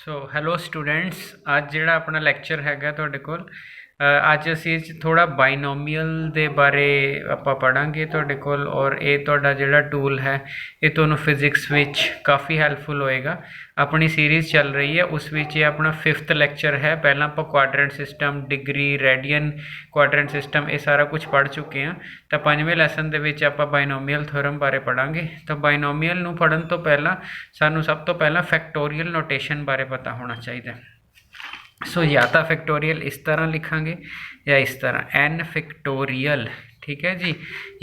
सो hello students, अज जिहड़ा अपना lecture हैगा तुहाडे कोल अज असीं थोड़ा बाइनोमीअल दे बारे आपां पढ़ांगे तुहाडे कोल। और ये तुहाडा जिहड़ा टूल है ये तुहानूं फिजिक्स विच काफ़ी हैल्पफुल होएगा। अपनी सीरीज़ चल रही है उस विच ये अपना 5th लैक्चर है। पहला आपां quadrant system, degree, radian quadrant system ये सारा कुछ पढ़ चुके हैं। तो 5वें लैसन दे विच आपां बाइनोमीअल थ्योरम बारे पढ़ांगे। तो बाइनोमीअल नूं पढ़न तो पहला सानूं सब तो पहला फैक्टोरियल नोटेशन बारे पता होना चाहिए। सो या तो फैक्टोरियल इस तरह लिखांगे या इस तरह एन फैक्टोरियल, ठीक है जी।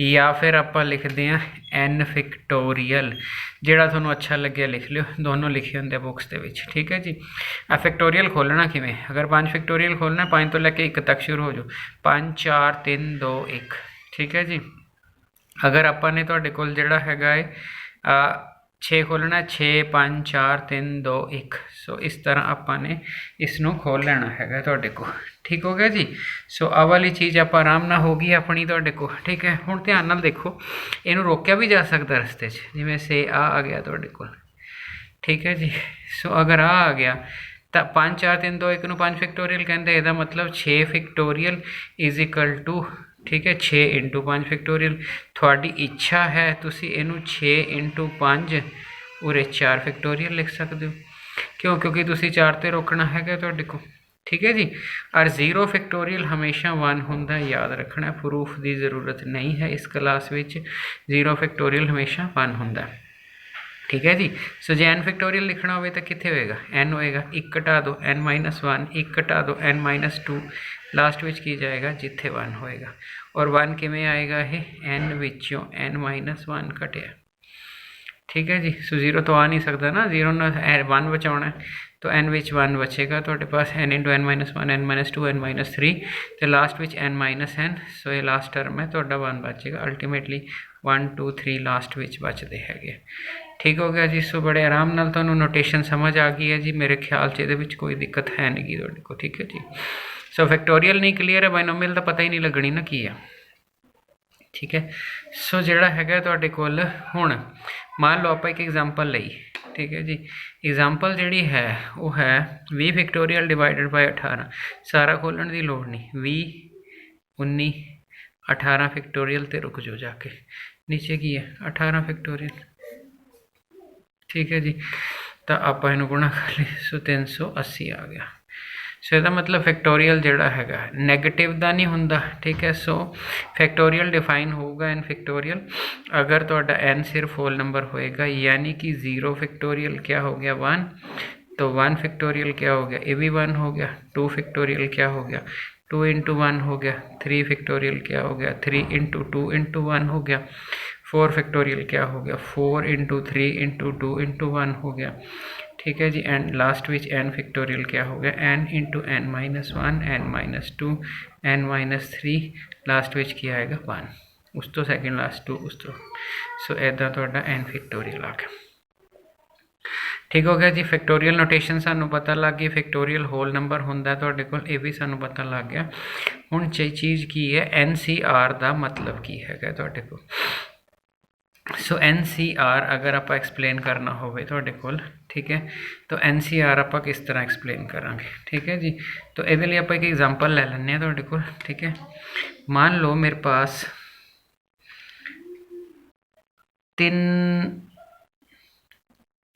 या फिर आप लिखते हैं एन फैक्टोरियल, जिहड़ा तुहानूं अच्छा लगे लिख लियो, दोनों लिखे होंगे बुक्स के विच, ठीक है जी। आ फैक्टोरियल खोलना किवें, अगर 5 फैक्टोरियल खोलना 5 तो लैके 1 तक शुरू हो जाओ, 5 4 3 2 1, ठीक है जी। अगर आपने तुहाडे कोल जिहड़ा हैगा है 6 खोलना 6 5 4 3 2 1। सो इस तरह आपने इसनों खोल लेना हैगा तुहाडे को, ठीक हो गया जी। सो आ वाली चीज़ आप आराम ना होगी अपनी तुहाडे को, ठीक है। हुण ध्यान नाल देखो, इनू रोकिया भी जा सकता रस्ते च, जिवें से आ गया तुहाडे कोल, ठीक है जी। सो अगर आ गया तो 5 4 3 2 1 नूं 5 फैक्टोरियल कहते, इसका मतलब 6 फैक्टोरियल इज इक्वल टू, ठीक है, 6 इंटू 5 फैक्टोरियल। थोड़ी इच्छा है तुसी इनू 6 इंटू 5 उरे 4 फैक्टोरियल लिख सकते हो, क्यों? क्योंकि तुसी 4 ते रोकना है तुहाडे को, ठीक है जी। और 0 फैक्टोरियल हमेशा 1 होंदा, याद रखना, प्रूफ की जरूरत नहीं है इस क्लास विच। 0 फैक्टोरियल हमेशा 1 होंदा, ठीक है जी। सो जे एन फैक्टोरियल लिखना हो तो कितने होएगा, एन होएगा, 1 घटा दो एन माइनस 1, 1 घटा दो एन माइनस 2, लास्ट विच की जाएगा जिथे 1 होएगा। और 1 किमें आएगा, ये एन विचों एन माइनस 1 घटिया, ठीक है जी। सो 0 तो आ नहीं सकता ना, 0 ने 1 बचाना है, तो एन विच 1 बचेगा तुहाडे पास, n into n minus 1, n minus 2, n minus 3, तो लास्ट विच एन माइनस एन। सो ये लास्ट टर्म है तुहाडा 1 बचेगा। अल्टीमेटली 1 2 3 लास्ट विच बचते हैगे, ठीक हो गया जी। सो बड़े आराम नाल तुहानूं नोटेशन समझ आ गई है जी, मेरे ख्याल से इहदे विच कोई दिक्कत है नहीं गी तुहाडे को, ठीक है जी। सो फैक्टोरियल नहीं क्लीयर है, बाइनोमियल का पता ही नहीं लगनी ना की है, ठीक है। सो जिहड़ा हैगा तुहाडे कोल हुण मान लो आप एक एग्जाम्पल लई, ठीक है जी। एग्जाम्पल जिहड़ी है वो है 20 फैक्टोरियल डिवाइडेड बाय 18। सारा खोलण की लोड़ नहीं, 20 19 18 फैक्टोरियल ते रुक जाओ जाके, नीचे की है 18 फैक्टोरियल, ठीक है जी। तो आप इनू गुणा कर ली, सो 380 आ गया। सो इसका मतलब फैक्टोरियल जिहड़ा हैगा नैगेटिव का नहीं हुंदा, ठीक है। सो फैक्टोरियल डिफाइन होगा एन फैक्टोरियल अगर तुहाडा एन सिर्फ होल नंबर होएगा, यानी कि 0 फैक्टोरियल क्या हो गया 1, तो 1 फैक्टोरियल क्या हो गया, ये भी 1 हो गया। 2 फैक्टोरियल क्या हो गया, 2 इंटू 1 हो गया। 3 फैक्टोरियल क्या हो गया, 3 इंटू 2 इंटू 1 हो गया। 4 फैक्टोरियल क्या हो गया, 4 इंटू 3 इंटू 2 इंटू 1 हो गया, ठीक है जी। एंड लास्ट विच एन फैक्टोरियल क्या हो गया, n into n minus 1, n minus 2, n minus 3, last विच क्या आएगा 1, उस तो सैकेंड लास्ट 2 उस तो। सो इदा तुहाडा एन फैक्टोरियल आ गया, ठीक हो गया जी। फैक्टोरियल नोटेशन सानू पता लग गई, फैक्टोरियल होल नंबर होंदा तुहाडे कोल, ये भी सानू पता लग गया। हुण चीज़ की है NCR का मतलब की है तुहाडे कोल। सो NCR अगर आप एक्सप्लेन करना होवे तुहाडे कोल, ठीक है, तो NCR आप किस तरह एक्सप्लेन करांगे, ठीक है जी। तो ये लिए आप एक एग्जाम्पल ले लें तुहाडे कोल, ठीक है। मान लो मेरे पास तीन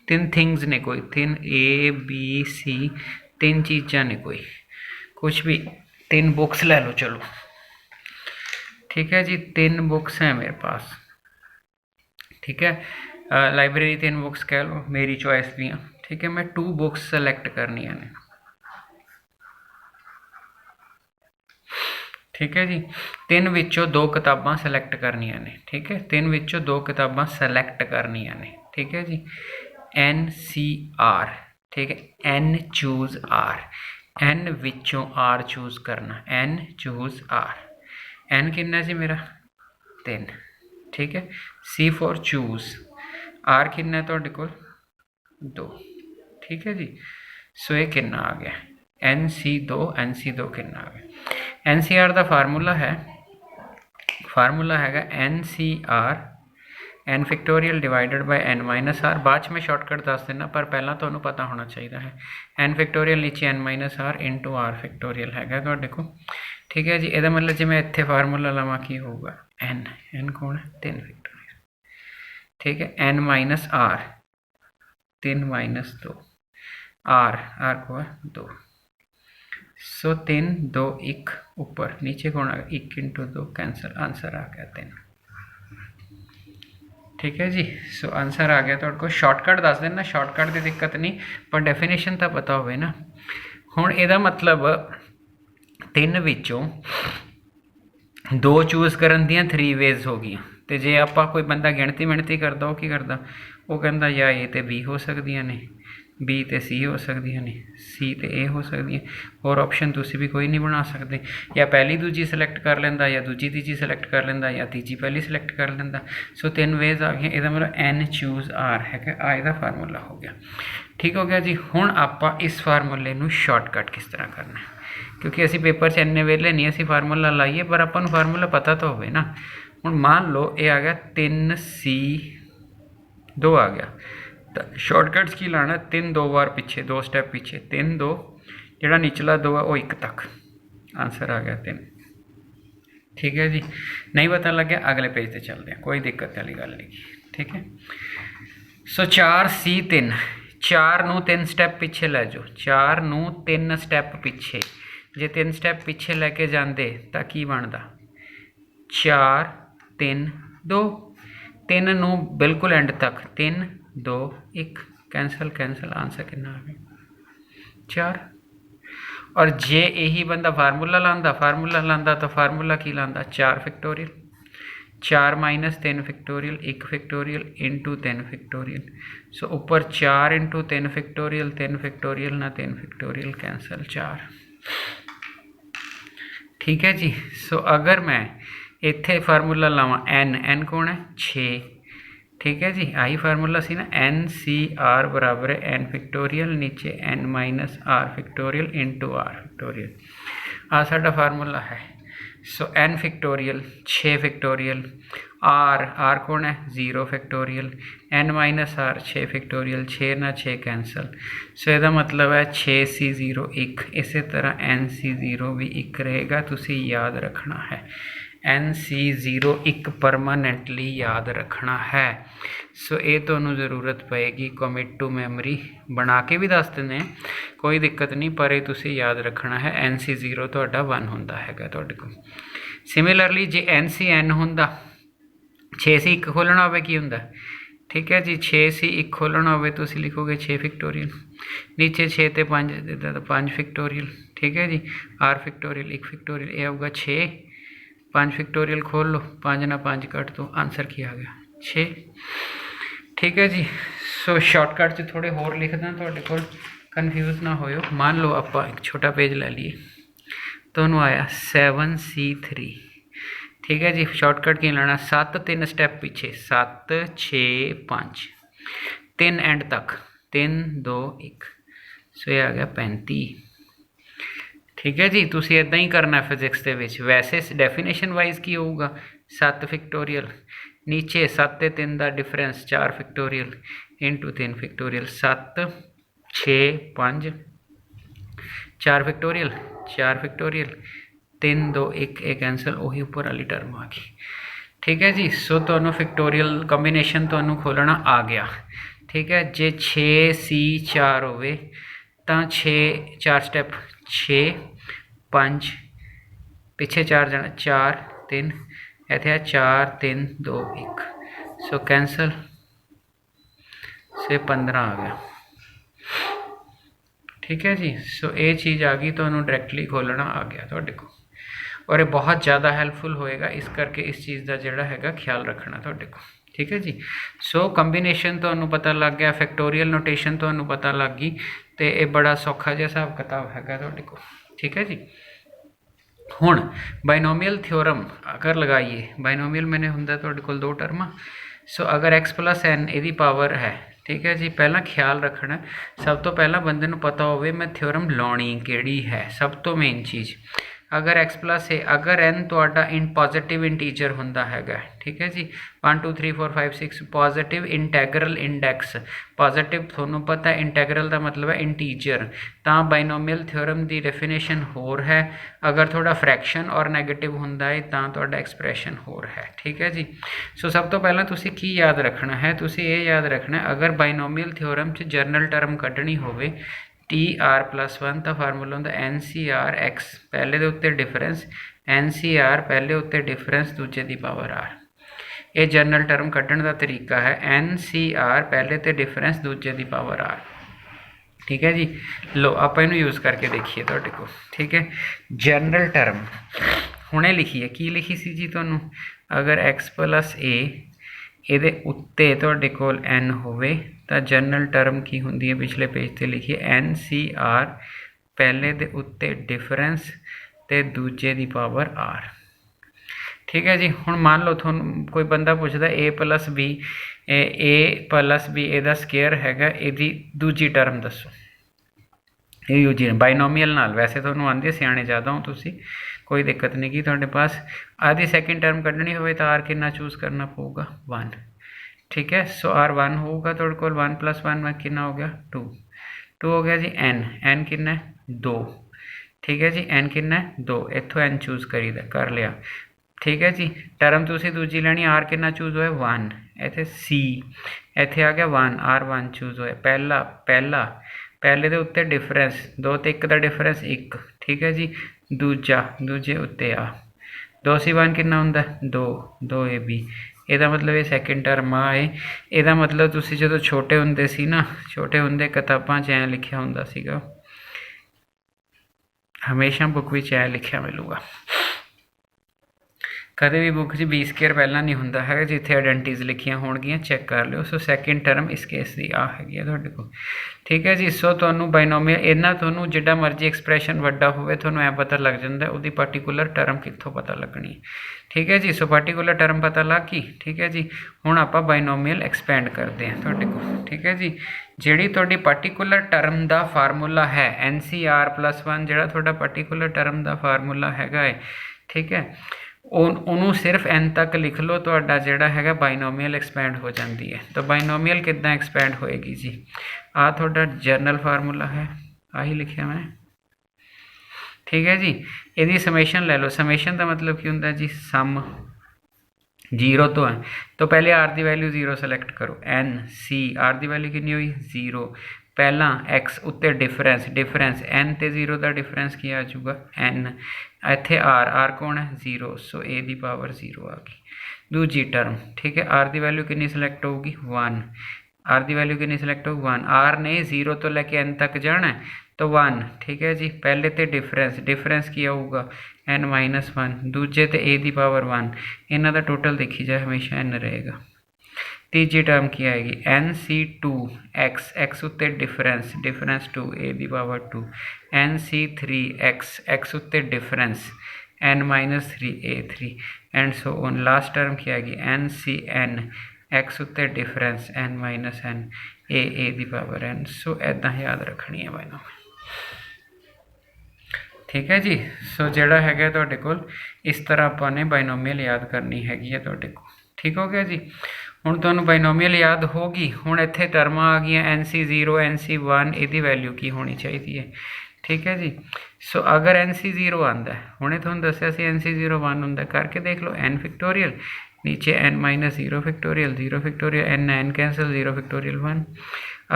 थिंग्स ने, कोई 3 A B C 3 चीज़ा ने, कोई कुछ भी 3 बुक्स ले लो चलो, ठीक है जी। 3 बुक्स हैं मेरे पास, ठीक है। लाइब्रेरी 3 बुक्स कह लो मेरी चॉइस दियाँ, ठीक है। मैं 2 बुक्स सेलेक्ट करनियाँ ने, ठीक है जी। 3 विचों 2 किताबां सेलेक्ट करनियाँ ने, ठीक है। 3 विचों 2 किताबां सेलेक्ट करनियाँ ने, ठीक है जी। NCR, ठीक है। N चूज R, N विचों R चूज करना, N चूज R। N कितना जी मेरा 3, ठीक है। C फॉर चूज, R कितना तुहाडे कोल 2, ठीक है जी। सो ये कितना आ गया, NC2 कितना आ गया। NCR का फार्मूला है, फार्मूला हैगा NCR n factorial divided by n minus r. बाद च मैं शॉर्टकट दस देना, पर पहला तुहानूं पता होना चाहिए है n फैक्टोरियल नीचे n minus r into r factorial है तुहाडे कोल। ठीक है जी, यदा मतलब जो मैं इत्थे फार्मूला लवां की होगा n कौन है 3 फैक्टोरियल। ठीक है, n minus r 3 minus 2 r को है 2। सो 3 2 1 ऊपर नीचे कौन आ गया 1 इंटू 2 कैंसल, आंसर आ गया 3। ठीक है जी, सो आंसर आ गया तुहाडे कोल। शॉर्टकट दस देना, शॉर्टकट की दिक्कत नहीं, पर डेफिनेशन तो पता होवे ना। हुण इहदा मतलब 3 विचों 2 चूज करन दियां 3 वेज हो गई। तो जे आपां कोई बंदा गिणती करदा, की करदा, वो कहंदा या ए ते बी हो सकदियां ने, बी तो सी हो सकदियां ने, सी तो ए हो सकदियां, और ऑप्शन तुसीं भी कोई नहीं बना सकते। या पहली दूजी सिलेक्ट कर लेंदा, या दूजी तीजी सिलेक्ट कर लेंदा, या तीजी पहली सिलेक्ट कर लेंदा। सो 3 वेज आ गई, इसका मतलब n चूज आर है कि आ इसका फार्मूला हो गया। ठीक हो गया जी। हुण आपां इस फार्मूले नूं शॉर्टकट किस तरह करना है, क्योंकि असीं पेपर च इन्ने वेले नहीं असीं फार्मूला लाइए, पर आपां नूं फार्मूला पता तो होवे ना। हुण मान लो ये आ गया 3C2 आ गया, तो शॉर्टकट्स की लाना 3 2 बार पीछे, 2 स्टैप पीछे, 3 2 जो निचला 2 है वो 1 तक, आंसर आ गया 3। ठीक है जी, नहीं पता लग गया अगले पेज पे चलते हैं, कोई दिक्कत वाली गल नहीं। ठीक है, सो 4C3, 4 नूं 3 स्टैप पीछे लै जाओ, 4 नूं 3 स्टैप पीछे, जे 3 स्टैप पीछे लैके जाते तो की बनता 4 3 2, 3 नूं बिल्कुल एंड तक 3 2 1 कैंसल कैंसल, आंसर कितना आ गया 4। और जे यही बंदा फार्मूला लांदा तो फार्मूला की लांदा 4 factorial, 4 minus 3 factorial 1 factorial into 3 factorial. So ऊपर 4 इंटू 3 फैक्टोरियल, 3 फैक्टोरियल ना 3 फैक्टोरियल कैंसल 4। ठीक है जी। सो अगर मैं इत्थे फार्मूला लावां n कौन है 6। ठीक है जी, आई फार्मूला सी ना NCR बराबर है n फैक्टोरियल नीचे n minus r factorial into r factorial, आ साडा फार्मूला है। So n factorial 6 factorial, r कौन है 0 factorial, n minus r 6 factorial, 6 ना 6 कैंसल। सो इसका मतलब है 6C0 1, इसी तरह NC0 भी 1 रहेगा, तुसी याद रखना है NC0 1 परमानेंटली याद रखना है। सो ये तुहानूं जरूरत पेगी, कमिट टू मैमरी बना के भी दस देने, कोई दिक्कत नहीं, पर ये तुसी याद रखना है NC0 तुहाडा 1 हुंदा हैगा तुहाडे कोल। सिमिलरली जे NCN हुंदा 6C 1 खोलना होवे की हुंदा, ठीक है जी, 6C 1 खोलना होवे तुसी लिखोगे 6 फैक्टोरियल, नीचे 6 ते 5 तो 5 फैक्टोरियल। ठीक है जी, आर फैक्टोरियल 1 फैक्टोरियल, ये आऊगा 6, 5 फैक्टोरियल खोल लो, 5 ना 5 कट दो, आंसर की आ गया 6। ठीक है जी। सो शॉर्टकट च थोड़े होर लिखदा तुहाडे कोल, कन्फ्यूज ना होयो। मान लो आप एक छोटा पेज ले लीए, तुहानूं आया 7C3। ठीक है जी, शॉर्टकट की लेना 7 3 स्टैप पीछे, 7 6 5 3 एंड तक, 3 2 1, सो ये आ गया 35। ठीक है जी, तुसी इदां ही करना फिजिक्स के विच। वैसे डेफिनेशन वाइज की होगा 7 फैक्टोरियल नीचे 7 ते 3 का difference 4 factorial into 3 factorial, 7 6 5 4 factorial 4 factorial 3 2 1 एक कैंसल, वही ऊपर वाली टर्म आ गई। ठीक है जी। सो तो फैक्टोरियल कंबीनेशन तो खोलना आ गया। ठीक है, जे 6C4 होवे तो 6 4 स्टैप 6 5 पिछे 4 जाना 4 3, इतने 4 3 2 1, सो कैंसल से 15 आ गया। ठीक है जी। सो ये चीज़ आ गई, तो डायरैक्टली खोलना आ गया तुहाडे को, और ये बहुत ज़्यादा हैल्पफुल होएगा, इस करके इस चीज़ का जोड़ा है ख्याल रखना तुहाडे को। ठीक है जी। सो कंबीनेशन तुहानूं पता लग गया, फैक्टोरियल नोटेशन तुहानूं पता लग गई, तो ये बड़ा सौखा जिहा हिसाब किताब है तुहाडे को। ठीक है जी। हुण बाइनोमियल थ्योरम अगर लगाइए, बाइनोमियल मैंने हुंदा तुहाडे कोल 2 टर्म। सो अगर x + n इहदी पावर है, ठीक है जी, पहला ख्याल रखना सब तो पहला बंदे नूं पता होवे मैं थ्योरम लाउणी किहड़ी है, सब तो मेन चीज़ अगर x प्लस ए अगर n ਤੁਹਾਡਾ इन पॉजिटिव इंटीजर ਹੁੰਦਾ ਹੈਗਾ ठीक है जी 1 2 3 4 5 6 पॉजिटिव इंटैगरल इंडेक्स पॉजिटिव ਤੁਹਾਨੂੰ पता है इंटैगरल का मतलब है इंटीजर तो बाइनोमियल थ्योरम की डेफिनेशन होर है अगर थोड़ा फ्रैक्शन और नैगेटिव ਹੁੰਦਾ है तो ਤੁਹਾਡਾ एक्सप्रैशन होर है ठीक है जी सो सब तो पहला तुसी की याद रखना है तुसी ये याद रखना है अगर बाइनोमियल थ्योरम च जरनल टर्म कढ़नी होवे टी आर प्लस वन तो फार्मूला होंगे एन सी आर एक्स पहले के उत्ते डिफरेंस एन सी आर पहले उत्ते डिफरेंस दूजे की पावर आर ये जरनल टर्म कढ़ने का तरीका है एन सी आर पहले तो डिफरेंस दूजे की पावर आर ठीक है जी लो आप इनू यूज़ करके देखिए तुहाडे कोल ठीक है जरनल टर्म हुणे लिखिए की लिखी सी जी तुहानू अगर एक्स प्लस ए ਇਹਦੇ ਉੱਤੇ ਤੁਹਾਡੇ ਕੋਲ n ਹੋਵੇ ਤਾਂ ਜਨਰਲ ਟਰਮ ਕੀ ਹੁੰਦੀ ਹੈ ਪਿਛਲੇ ਪੇਜ ਤੇ ਲਿਖੀਏ NCR ਪਹਿਲੇ ਦੇ ਉੱਤੇ ਡਿਫਰੈਂਸ ਤੇ ਦੂਜੇ ਦੀ ਪਾਵਰ r ठीक है जी हुण मान लो ਤੁਹਾਨੂੰ कोई बंदा ਪੁੱਛਦਾ a प्लस b ਇਹਦਾ ਸਕੇਅਰ ਹੈਗਾ ਇਹਦੀ ਦੂਜੀ ਟਰਮ ਦੱਸੋ ਇਹ यूज बाइनोमियल नाल वैसे ਤੁਹਾਨੂੰ आंदे सियाने ज़्यादा हो तुसी कोई दिक्कत नहीं की तुहाडे पास आदि सैकेंड टर्म कढ़नी हो तो आर कितना चूज़ करना पऊगा 1 ठीक है सो आर 1 होगा तुहाडे कोल 1 + 1 में कितना हो गया 2 हो गया जी n कितना 2 ठीक है जी n कितना 2 इत्थों n चूज़ करीदा कर लिया ठीक है जी टर्म तुसी दूजी लैनी आर कितना चूज़ होया 1 इत्थे c इत्थे आ गया 1 r1 चूज़ होया पहले दे उत्ते डिफरेंस 2 ते 1 का डिफरेंस 1 ठीक है जी दूजे उत्ते आ 2c1 कितना हुंदा 2 2ab ਇਹਦਾ मतलब ये सैकेंड टर्म आ ਇਹਦਾ मतलब तुसी जो छोटे हुंदे सी ना छोटे हुंदे किताबां च ऐ लिखिया हुंदा सीगा हमेशा बुक विच ऐ लिखिया मिलूगा कदे भी बुक च बी स्केयर पहला नहीं हुंदा है जिथे आइडेंटिटीज़ लिखियां होणगियां चैक कर लियो सो सैकेंड टर्म इस केस की आ हैगी तुहाडे कोल ठीक है जी सो तुहानू बाइनोमियल इन्ना तुहानू जिड्डा मर्जी एक्सप्रैशन वड्डा होवे तुहानू ऐ पता लग जांदा उहदी पार्टिकुलर टर्म कित्थों पता लगनी ठीक है जी सो पार्टिकुलर टर्म पता लग गई ठीक है जी हुण आपां बाइनोमियल एक्सपैंड करते हैं तुहाडे कोल ठीक है जी जिहड़ी तुहाडी पार्टिकुलर टर्म का फार्मूला है NCR + 1 जिहड़ा तुहाडा पार्टिकुलर टर्म का फार्मूला हैगा है ठीक है ਉਹਨੂੰ सिर्फ n तक लिख लो तो जोड़ा है बाइनोमियल एक्सपैंड हो जाती है तो बाइनोमियल कितना एक्सपैंड होएगी जी आ थोड़ा जर्नल फार्मूला है आही लिखिया मैं ठीक है जी यदि समेशन ले लो समेशन का मतलब की होंगे जी सम 0 तो है तो पहले आर की वैल्यू 0 सेलेक्ट करो NC आर की वैल्यू कितनी हुई 0 पहला x उत्ते डिफरेंस n ते 0 का डिफरेंस की आ जाऊगा n इत्थे r कौन है 0 सो a की पावर 0 आ गई दूजी टर्म ठीक है r की वैल्यू कितनी सिलेक्ट होगी 1 r की वैल्यू कितनी सिलेक्ट होगी 1 r ने 0 तो लैके n तक जाना है तो 1 ठीक है जी पहले तो डिफरेंस की आऊगा n - 1 दूजे तो a की पावर 1 इन्हों का टोटल देखी जाए हमेशा n रहेगा तीजी टर्म की आएगी NC2 x उत्ते डिफरेंस 2 a की पावर 2 NC3 x उत्ते difference n - 3 a3 and so on last term की आएगी NCN x उत्ते डिफरेंस n - n a की पावर n सो ऐदा याद रखनी है भाई ठीक है जी सो जोड़ा है तुहाडे कोल इस तरह आपने बाइनोमियल याद करनी हैगी है तुहाडे कोल ठीक हो गया जी हुण तुहानू बाइनोमियल याद होगी हुण इत्थे टर्मां आ गई NC0 NC1 इहदी वैल्यू की होनी चाहिए ठीक है जी सो अगर NC0 आंदा है हुणे तुहानू दस्सिया सी NC0 1 हुंदा करके देख लो n फैक्टोरियल नीचे n - 0 factorial n cancel 0 factorial 1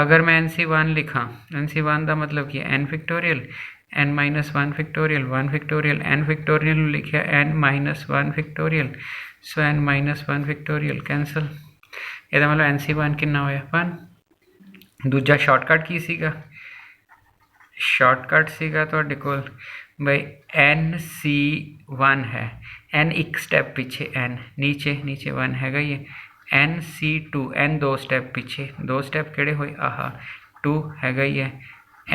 अगर मैं NC1 लिखा NC1 का मतलब कि n factorial n - 1 factorial 1 factorial n factorial लिखिया n - 1 factorial so n - 1 factorial cancel ਇਹਦਾ मतलब NC1 कितना होया 1 दूजा शॉर्टकट की सीगा शॉर्टकट सीगा तुहाडे कोल भाई NC1 है n एक स्टैप पीछे n नीचे 1 हैगा ये NC2 n 2 स्टैप पीछे 2 स्टैप किहड़े होए आहा 2 हैगा ही है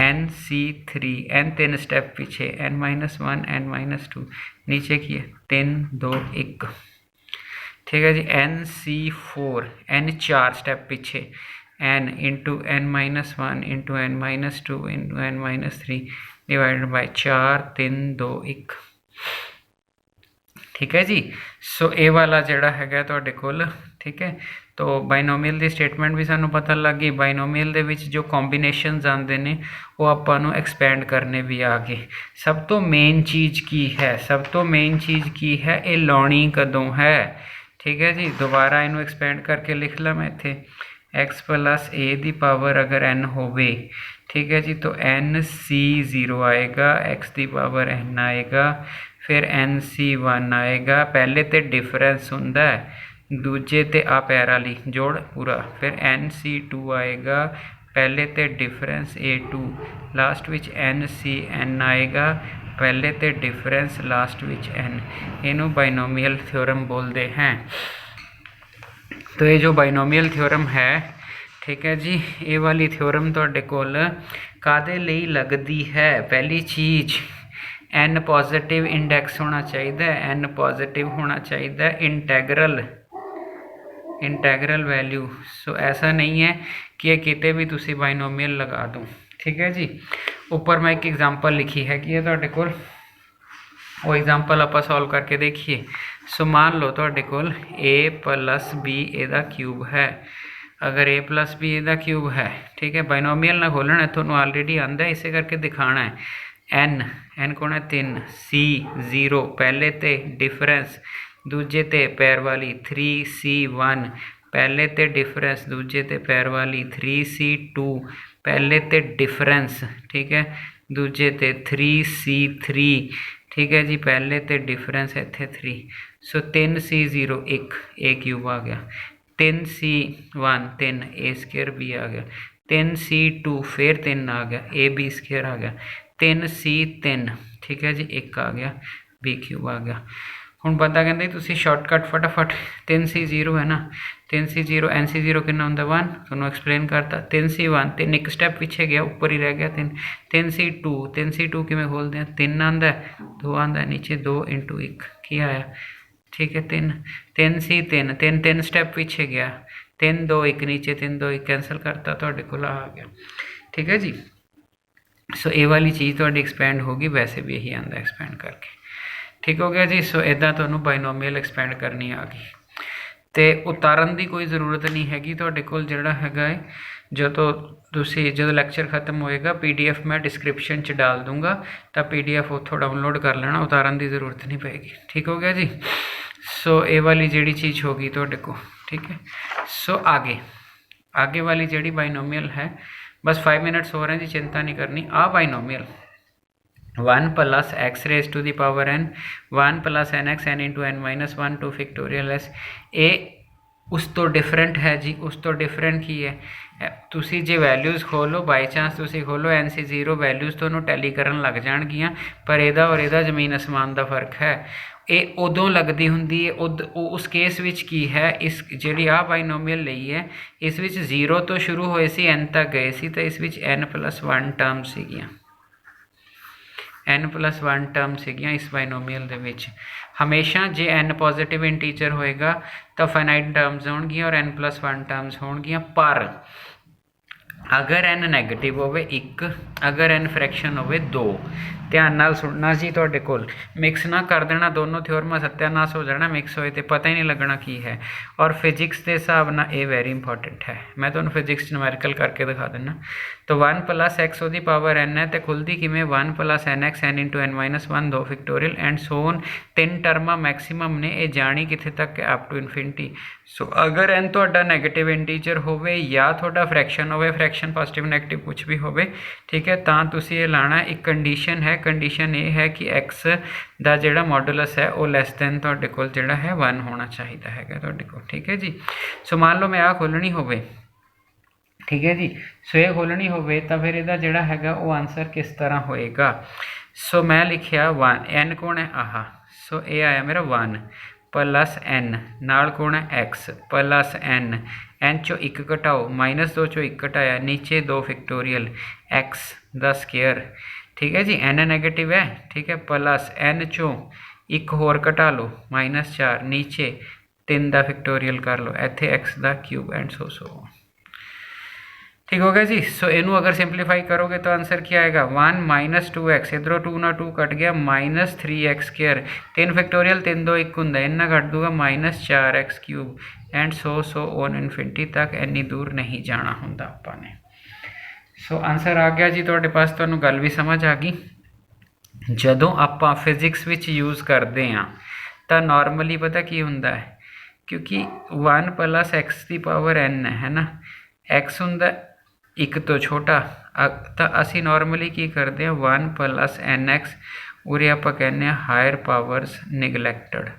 NC3 n 3 स्टैप पीछे n - 1 n - 2 नीचे की है 3 2 1 ठीक है जी NC4 n 4 स्टेप पीछे n into n - 1 into n - 2 into n - 3 divided by 4 3 2 1 ठीक है जी। सो ये वाला जिहड़ा हैगा तुहाडे कोल, ठीक है। तो बाइनोमीअल की स्टेटमेंट भी सानू पता लग गई। बाइनोमीअल दे विच जो कॉम्बीनेशनस आते हैं वो आपां नू एक्सपैंड करने भी आ गए। सब तो मेन चीज़ की है, सब तो मेन चीज़ की है, ये लाउणी कदों है, ठीक है जी। दोबारा इनू एक्सपैंड करके लिख ला मैं इत्थे, x plus A the power अगर एन होवे, ठीक है जी, तो एन सी 0 आएगा, एक्स दी पावर एन आएगा, फिर एन सी 1 आएगा। पहले तो डिफरेंस हुंदा है, दूजे ते आ पैर वाली जोड़ पूरा, फिर एन सी 2 आएगा, पहले तो डिफरेंस ए 2, लास्ट विच एन सी एन आएगा, पहले तो डिफरेंस लास्ट विच एन। इनू बाइनोमीअल थ्योरम बोलते हैं। तो ये जो बाइनोमीअल थ्योरम है, ठीक है जी, ये वाली थ्योरम तुहाडे कोल कादे लई लगदी है? पहली चीज़, एन पॉजिटिव इंडैक्स होना चाहिए, एन पॉजिटिव होना चाहिए, इंटैगरल वैल्यू। सो ऐसा नहीं है कि ये किते भी तुसी बाइनोमीअल लगा दो, ठीक है जी। ऊपर मैं एक एग्जांपल लिखी है कि ये तुहाडे कोल, वो एग्जांपल आप सॉल्व करके देखिए। सो मान लो तुहाडे कोल ए प्लस बी एदा क्यूब है। अगर ए प्लस बी एदा क्यूब है, ठीक है, बाइनोमीअल ना खोलना है, थोड़ा ऑलरेडी आंदा है, इसे करके दिखाना है। एन कौन है 3, सी 0 पहले ते डिफरेंस, दूजे ते पैर वाली 3C1, पहले ते डिफरेंस, दूजे ते पैर वाली 3C2, पहले ते डिफरेंस, ठीक है, दूजे ते 3C3, ठीक है जी, पहले तो डिफरेंस इत्थे 3। सो 3C0 1, ए क्यूब आ गया, 3C1 3, ए स्केयर बी आ गया, 3C2 फिर 3 आ गया, ए बी स्केयर आ गया, 3C3, ठीक है जी, 1 आ गया, बी क्यूब आ गया। हुण पता कहते तुसी शॉर्टकट फटाफट, 3C0 है ना, 3C0 NC0 कितना होंगे 1, तुहानूं एक्सप्लेन करता। 3C1 3 एक स्टैप पीछे गया, ऊपर ही रह गया 3। 3C2 किमें खोलते हैं, 3 आंदा है, 2 आंदा है, नीचे 2 × 1 की आया, ठीक है 3। 3C3 3 स्टैप पीछे गया, 3 2 1 नीचे 3 2 1 कैंसल करता, तुहाडे कोल आ गया, ठीक है जी। सो ये वाली चीज़ तुहाडी एक्सपैंड होगी, वैसे भी यही आंदा एक्सपैंड करके, ठीक हो गया जी। सो इदा तुहानूं बाइनोमीअल एक्सपैंड करनी आ गई, तो उतारन की कोई ज़रूरत नहीं हैगी। तुहाडे कोल जिहड़ा हैगा है, जो लैक्चर खत्म होएगा, PDF मैं डिस्क्रिप्शन च डाल दूँगा, तो PDF उत्थों डाउनलोड कर लेना, उतारन की ज़रूरत नहीं पेगी, ठीक हो गया जी। सो ये वाली जिहड़ी चीज़ होगी तुहाडे को, ठीक है। सो आगे वाली जिहड़ी बाइनोमीअल है, बस 5 मिनट्स हो रहे हैं जी, चिंता नहीं करनी। आ binomial 1 plus x raise to the power n, 1 plus nx n into n minus 1 two factorial एस, ये उस तो डिफरेंट है जी, उस तो डिफरेंट की है। तुसी जे वैल्यूज़ खोलो, बाई चांस तुसी खोलो NC0, वैल्यूज़ तो टैली करन लग जाणगियां, पर इहदा और इहदा जमीन आसमान का फर्क है। ये उदों लगती होंदी है, उस केस विच की है, इस जिहड़ी आ बाइनोमीअल लई है, इस विच 0 तो शुरू होए सी, n तक गए सी, तो इस विच n+1 टर्म सीगियां, n+1 टर्म सीगियां इस बाइनोमीअल दे विच। हमेशा जे n पॉजिटिव इंटीजर होएगा तो फाइनाइट टर्म्स होणगियां और n+1 टर्म्स होणगियां, पर अगर n नैगेटिव होवे 1, अगर n फ्रैक्शन होवे 2, ध्यान नाल सुनना जी, तुहाडे कोल मिक्स ना कर देना, दोनों थ्योरमा सत्यानाश हो जाना, मिक्स होए तो पता ही नहीं लगना की है। और फिजिक्स के हिसाब ना ये वेरी इंपॉर्टेंट है, मैं तुहानूं फिजिक्स न्यूमेरिकल करके दिखा देना। तो 1 plus x the power n है, तो खुलती किमें 1 plus nx n into n minus 1 2 factorial and so on, 3 टर्मा मैक्सीमम ने, ये जानी कित्थे तक अप टू इनफिनिटी। सो अगर n तुहाडा नैगेटिव इंटीजर होवे या तुहाडा फ्रैक्शन होवे, फ्रैक्शन पॉजिटिव नैगेटिव कुछ भी होवे, ठीक है, तां तुसीं ये लाना। एक कंडीशन है, कंडीशन ये है कि x दा जिहड़ा मॉडुलस है वो लैस दैन तुहाडे कोल जिहड़ा है 1 होना चाहिए हैगा तुहाडे कोल, ठीक है जी। सो मान लो मैं आ खोलनी होवे, ठीक है जी, सो ये खोलनी होवे तो फिर इहदा जिहड़ा हैगा वो आंसर किस तरह होएगा। सो मैं लिखिया 1, n कौन है आहा, सो ये आया मेरा 1 प्लस n, नाल कौन है x प्लस n चो 1 घटाओ, -2 चो 1 घटाया, नीचे 2 फिक्टोरियल x दा स्केयर, ठीक है जी, n नैगेटिव है, ठीक है, प्लस n चो 1 होर घटा लो -4, नीचे 3 दा फिक्टोरियल कर लो, इत्थे x दा क्यूब एंड सो ठीक हो गया जी। सो इनू अगर सिंपलीफाई करोगे तो आंसर क्या आएगा 1 माइनस 2x, इधरों 2 ना 2 कट गया माइनस 3x स्केयर, 3 फैक्टोरियल 3 2 1 होंगे, इन्ना कट दूगा minus 4x cube and so on infinity तक इन्नी दूर नहीं जाना होंगे आपने। सो आंसर आ गया जी तुहाडे पास, तुहानूं गल भी समझ आ गई। जदों आपां फिजिक्स विच यूज़ करते हैं तो नॉर्मली पता की हुंदा है, क्योंकि 1 प्लस एक्स की पावर n है ना, एक्स हुंदा एक तो छोटा, तो असी नॉर्मली की करते हैं 1 प्लस nx, उरे आप कहने हायर पावर्स निगलैक्टड,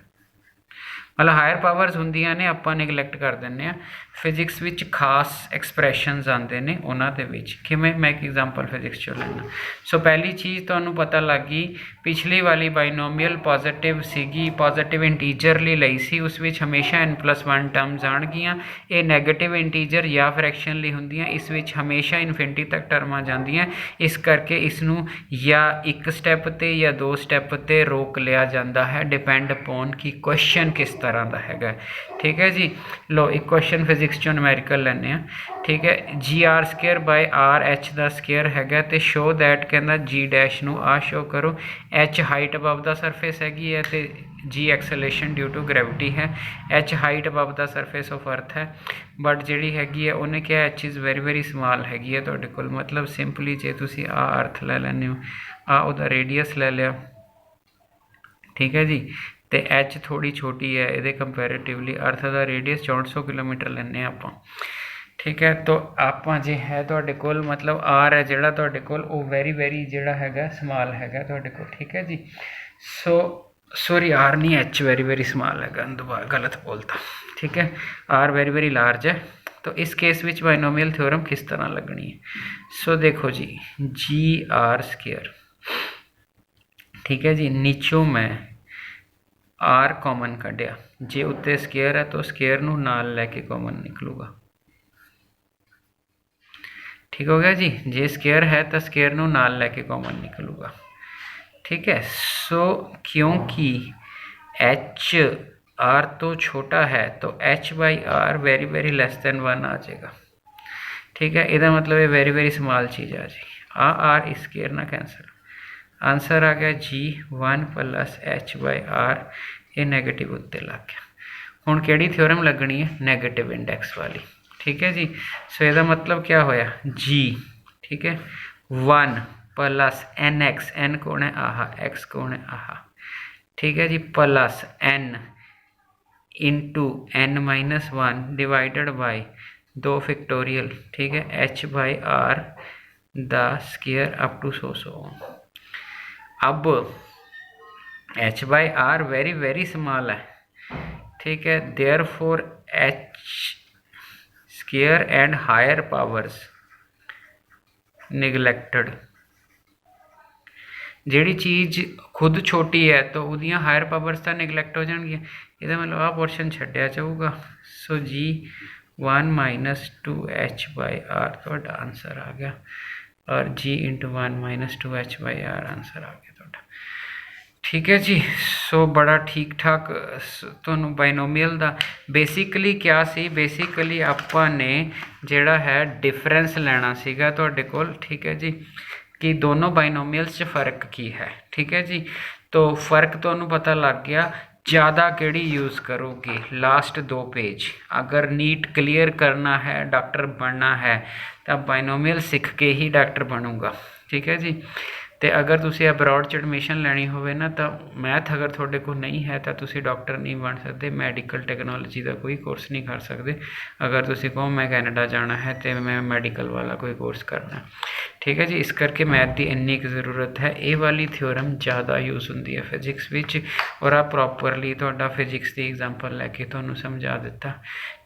मतलब हायर पावर्स होंदियां ने आपां निगलैक्ट कर दें। फिजिक्स विच खास एक्सप्रैशनस आते हैं उन्होंने किमें, मैं एक एग्जाम्पल फिजिक्स चो लेना। सो पहली चीज़ तो पता लग गई, पिछली वाली बाइनोमियल पॉजिटिव सीगी, पॉजिटिव इंटीजर लई सी, उस विच हमेशा n+1 टर्म्स आउणगियां। ये नैगेटिव इंटीजर या फ्रैक्शन ली हुंदियां, इस विच हमेशा इनफिनिटी तक टर्मां जांदियां, इस करके इसनूं या एक स्टैप ते या 2 स्टैप ते रोक लिया जाता है, डिपेंड अपॉन कि क्वेश्चन किस तरह का हैगा। ठीक है जी। लो एक क्वेश्चन फिजिक्स चो न्यूमेरिकल लैने आ। ठीक है, GR² बाय RH का स्केयर हैगा, तो शो दैट कहना G डैश नू आ शो करो, H height above the surface हैगी है, तो G acceleration due to gravity है, H height above the surface of earth है, बट जी हैगी है उन्हें क्या H is very very small हैगी है तुहाडे कोल, मतलब सिंपली जे तुसी आ अर्थ लै लैंदे हो, आ उहदा रेडियस लै लिया। ठीक है जी, तो H थोड़ी छोटी है ये कंपैरेटिवली, अर्थ का रेडियस 6400 किलोमीटर लेने आप। ठीक है, तो आप जे है तुहाडे कोल मतलब R है जिहड़ा तुहाडे कोल वो वेरी वेरी जिहड़ा हैगा स्मॉल हैगा तुहाडे कोल। ठीक है जी। सो सॉरी R नहीं H वेरी वेरी स्मॉल हैगा, दोबारा गलत बोलता। ठीक है, R वेरी वेरी लार्ज है। तो इस केस विच बाइनोमियल थ्योरम किस तरह लगनी है। सो देखो जी, GR²। ठीक है जी, नीचों मैं R कॉमन कढ़िया, जे उत्ते स्केयर है तो स्केयर नू नाल लैके कॉमन निकलूगा। ठीक हो गया जी, जे स्केयर है तो स्केयर नू नाल लैके कॉमन निकलूगा। ठीक है, सो क्योंकि H R तो छोटा है तो H by R very very less than 1 आ जाएगा। ठीक है, इसका मतलब ये वेरी वेरी स्मॉल चीज़ आ जाएगी, R स्केयर ना कैंसल, आंसर आ गया G 1 plus H by R, ये नैगेटिव उत्ते लग गया। हुण किहड़ी थ्योरम लगनी है, नैगेटिव इंडैक्स वाली। ठीक है जी। सो इसका मतलब क्या होया G, ठीक है 1 प्लस NX, N कौन है आहा, X कौन है आहा। ठीक है जी, plus N into N-1 divided by 2 factorial. ठीक है, H by R the square up to so अब H by R very very small है। ठीक है, therefore H square and higher powers neglected. जिहड़ी चीज़ खुद छोटी है तो उहदियां हायर पावर्स तो निगलैक्ट हो जाएगी, इसका मतलब आ पोर्शन छड्डिया जाऊगा। So G 1 minus 2H by R तुहाडा आंसर आ गया, और G into 1 minus 2H by R answer आ गया तुहाडा। ठीक है जी। सो बड़ा ठीक ठाक तुहानूं बाइनोमियल दा बेसिकली क्या सी, बेसिकली आपां ने जिहड़ा है डिफरेंस लैना सीगा तुहाडे कोल। ठीक है जी, कि दोनों बाइनोमियल्स च फ़र्क की है। ठीक है जी, तो फ़र्क तुहानूं पता लग गया। ज़्यादा केड़ी यूज़ करोगे, लास्ट 2 पेज अगर नीट क्लियर करना है, डॉक्टर बनना है, तो बाइनोमियल सीख के ही डॉक्टर बनूंगा। ठीक है जी, तो अगर तुसी अब्रॉड च एडमिशन लैनी होवे ना, तो मैथ अगर थोड़े को नहीं है तो तुसी डॉक्टर नहीं बन सकते, मैडिकल टैक्नोलॉजी का कोई कोर्स नहीं कर सकते। अगर तुसी कहो मैं कैनेडा जाना है तो मैं मैडिकल वाला कोई कोर्स करना। ठीक है जी, इस करके मैथ की इन्नी ज़रूरत है। ये वाली थ्योरम ज़्यादा यूज़ होंगी है फिजिक्स विच, और आप प्रॉपरली तुहाडा फिजिक्स की एग्जाम्पल लैके तुहानूं समझा दिता।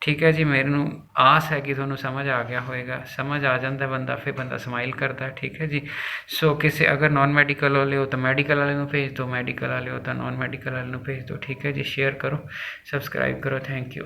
ठीक है जी, मैनूं आस है कि तुहानूं समझ आ गया होएगा। समझ आ जाता बंदा, फिर बंदा स्माइल करता है। ठीक है जी। सो किसी अगर नॉन मैडिकल वाले हो तो मैडिकल वाले नूं भेज दो, मैडिकल वाले हो तो नॉन मैडिकल वाले नूं भेज दो। ठीक है जी, शेयर करो, सबसक्राइब करो, थैंक यू।